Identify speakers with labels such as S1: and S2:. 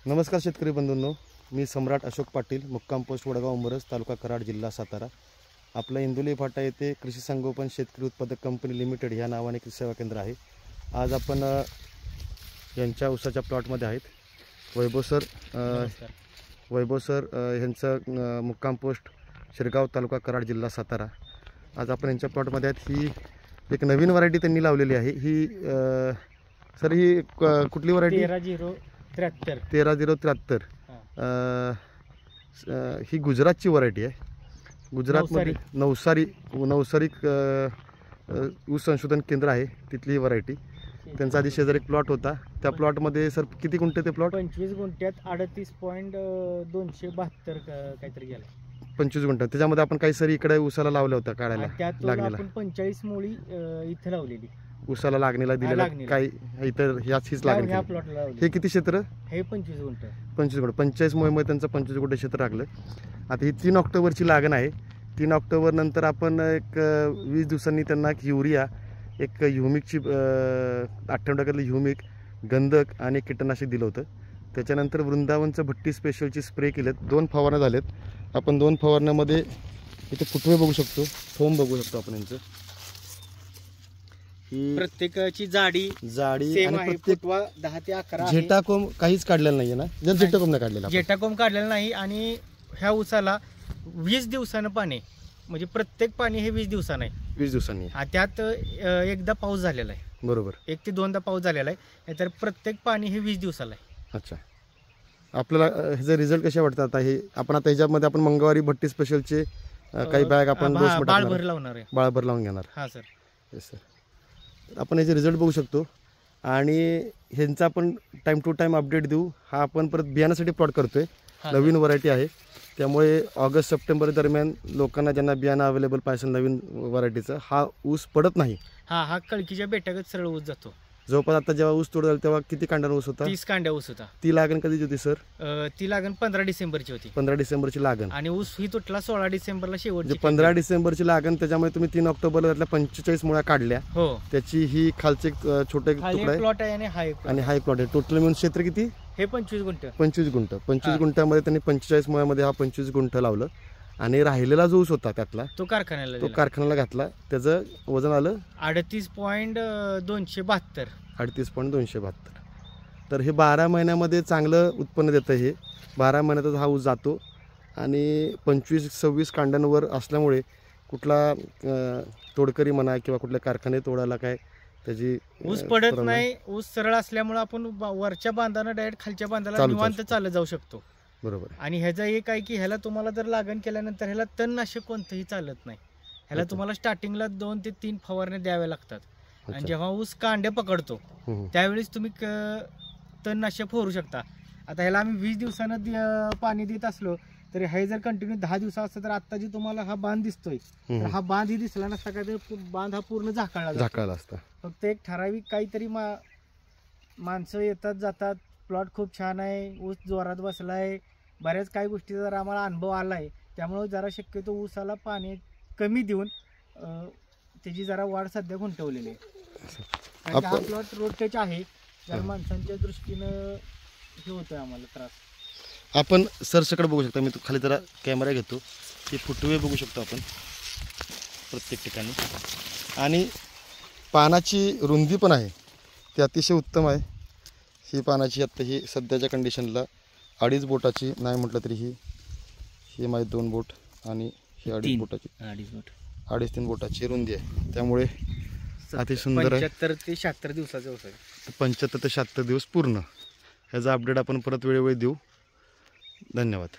S1: नमस्कार शेतकरी बंधूंनो, मी सम्राट अशोक पाटील, मुक्काम पोस्ट वडगाव उंबरस, तालुका कराड, जिल्हा सातारा. आपला इंदुली फाटा येथे कृषी संगोपन शेतकरी उत्पादक कंपनी लिमिटेड या नावाने कृषी सेवा केंद्र आहे. आज आपण यांच्या ऊसाच्या प्लॉटमध्ये आहेत. वैभव सर यांचं मुक्काम पोस्ट शिरगाव, तालुका कराड, जिल्हा सातारा. आज आपण यांच्या प्लॉटमध्ये आहेत. ही एक नवीन व्हरायटी त्यांनी लावलेली आहे. ही सर ही कुठली व्हरायटी? 13-0-73. ही गुजरातची व्हरायटी आहे. गुजरातमध्ये नवसारी ऊस संशोधन केंद्र आहे, तिथली ही व्हरायटी. त्यांचा आधी शेजारी एक प्लॉट होता. त्या प्लॉटमध्ये सर किती गुंठे ते प्लॉट?
S2: 25 गुंठ्यात 38.272 काहीतरी गेला.
S1: 25 गुंठा. त्याच्यामध्ये आपण काही सरी इकडे ऊसाला लावल्या होत्या काढायला,
S2: लागणीला. आपण 45 मुळी इथे लावलेली,
S1: ऊसाला लागणीला दिलेला. काही इतर हीच लागणी. हे किती क्षेत्र?
S2: हे 25 गुंठ.
S1: 25 गुंठ. 45 मुळे त्यांचं 25 गुंठ क्षेत्र लागलं. आता ही 3 ऑक्टोबरची लागण आहे. 3 ऑक्टोबर नंतर आपण एक 20 दिवसांनी त्यांना युरिया, एक ह्युमिकची 98% ह्युमिक, गंधक आणि कीटकनाशक दिलं होतं. त्याच्यानंतर वृंदावनचं भट्टी स्पेशलची स्प्रे केलेत. 2 फवारण्या झालेत. आपण 2 फवारण्यामध्ये इथे फुटवे बघू शकतो, फोम बघू शकतो आपण यांचं. ही
S2: प्रत्येकाची जाडी
S1: आणि प्रत्येक
S2: 10 ते 11.
S1: जेटाकोम काहीच काढलेलं नाहीये ना? जर जेटाकोम नाही काढलेला,
S2: जेटाकोम काढलेला नाही. आणि ह्या ऊसाला 20 दिवसानं पाणी, म्हणजे प्रत्येक पाणी हे 20 दिवसानं आहे.
S1: 20 दिवसांनी.
S2: त्यात एकदा पाऊस झालेला आहे.
S1: बरोबर.
S2: 1 ते 2दा पाऊस झालेला आहे. तर प्रत्येक पाणी हे 20 दिवसाला आहे.
S1: अच्छा. आपल्याला ह्याचे रिझल्ट कसे वाटतात? आता हे आपण आता ह्याच्यामध्ये आपण मंगळवारी भट्टी स्पेशलचे काही बॅग आपण
S2: बाळभर लावणार आहे.
S1: बाळभर लावून घेणार.
S2: हा सर.
S1: Yes sir. आपण याचे रिझल्ट बघू शकतो आणि ह्यांचा आपण टाइम टू टाइम अपडेट देऊ. हा आपण परत बियाण्यासाठी प्लॉट करतोय. नवीन व्हरायटी आहे, त्यामुळे ऑगस्ट-सप्टेंबर दरम्यान लोकांना ज्यांना बियाणं अवेलेबल पाहिजे नवीन व्हरायटीचं, हा ऊस पडत नाही.
S2: हा कळकीच्या बेटागत सरळ ऊस जातो.
S1: जवळपास आता जेव्हा ऊस तोड झाला तेव्हा किती कांड्याचा ऊस होता?
S2: 30 कांड्या ऊस होता.
S1: ती लागण कधीची होती सर?
S2: ती लागण 15 डिसेंबरची होती.
S1: 15 डिसेंबरची लागण.
S2: आणि ऊस ही तुटला 16 डिसेंबरला शेवटची.
S1: 15 डिसेंबरची लागण. त्याच्यामुळे तुम्ही 3 ऑक्टोबरला त्यातल्या 45 मुळ्या काढल्या.
S2: हो.
S1: त्याची ही खालचे छोटे तुकडे
S2: प्लॉट आहे आणि
S1: हाय प्लॉट आहे. टोटल मिळून क्षेत्र किती?
S2: हे 25 गुंठ.
S1: 25 गुंठ. 25 गुंठ्यामध्ये त्यांनी 45 मुळ्यामध्ये हा 25 गुंठ लावलं. आणि राहिलेला जो ऊस होता त्यातला तो कारखान्याला घातला. त्याचं वजन आलं
S2: 38.272.
S1: 38.272. तर हे 12 महिन्यामध्ये चांगलं उत्पन्न देतं. हे 12 महिन्यातच हा ऊस जातो. आणि 25-26 कांड्यांवर असल्यामुळे कुठला तोडकरी म्हणा किंवा कुठल्या कारखाने तोडायला काय त्याची
S2: ऊस पडत नाही. ऊस सरळ असल्यामुळे आपण वरच्या बांधानं डायरेक्ट खालच्या बांधाला निवांत चालत जाऊ शकतो.
S1: बरोबर.
S2: आणि ह्याचा एक आहे की ह्याला तुम्हाला जर लागण केल्यानंतर ह्याला तणनाशक कोणतंही चालत नाही. ह्याला तुम्हाला स्टार्टिंगला 2 ते 3 फवारण्या द्याव्या लागतात. आणि जेव्हा ऊस कांड्या पकडतो त्यावेळेस तुम्ही तणनाशक फवारू शकता. आता ह्याला आम्ही 20 दिवसानं पाणी देत असलो तर हे जर कंटिन्यू 10 दिवस असतं तर आता जी तुम्हाला हा बांध दिसतोय, तर हा बांधही दिसला नसता. काय तर बांध हा पूर्ण झाकाळला असता. फक्त एक ठराविक काहीतरी माणसं येतात जातात. प्लॉट खूप छान आहे, ऊस जोरात बसलाय, बऱ्याच काही गोष्टी जर आम्हाला अनुभव आलाय. त्यामुळे जरा शक्यतो ऊसाला पाणी कमी देऊन त्याची जरा वाढ सध्या गुंतवलेली आहे. हा प्लॉट रोड टच आहे, जर माणसांच्या दृष्टीनं हे होतोय आम्हाला त्रास.
S1: आपण सरसकट बघू शकता. मी खाली जरा कॅमेरा घेतो. हे फुटवे बघू शकतो आपण प्रत्येक ठिकाणी. आणि पानाची रुंदी पण आहे ती अतिशय उत्तम आहे. ही पानाची आत्ता ही सध्याच्या कंडिशनला 2.5 बोटाची नाही म्हटलं तरी ही माझी 2 बोट आणि ही 2.5 बोटाची 2.5-3 बोटाची रुंदी आहे. त्यामुळे अति सुंदर आहे.
S2: 75 ते 76 दिवसाचा ऊस आहे.
S1: 75 ते 76 दिवस पूर्ण. ह्याचा अपडेट आपण परत वेळोवेळी देऊ. धन्यवाद.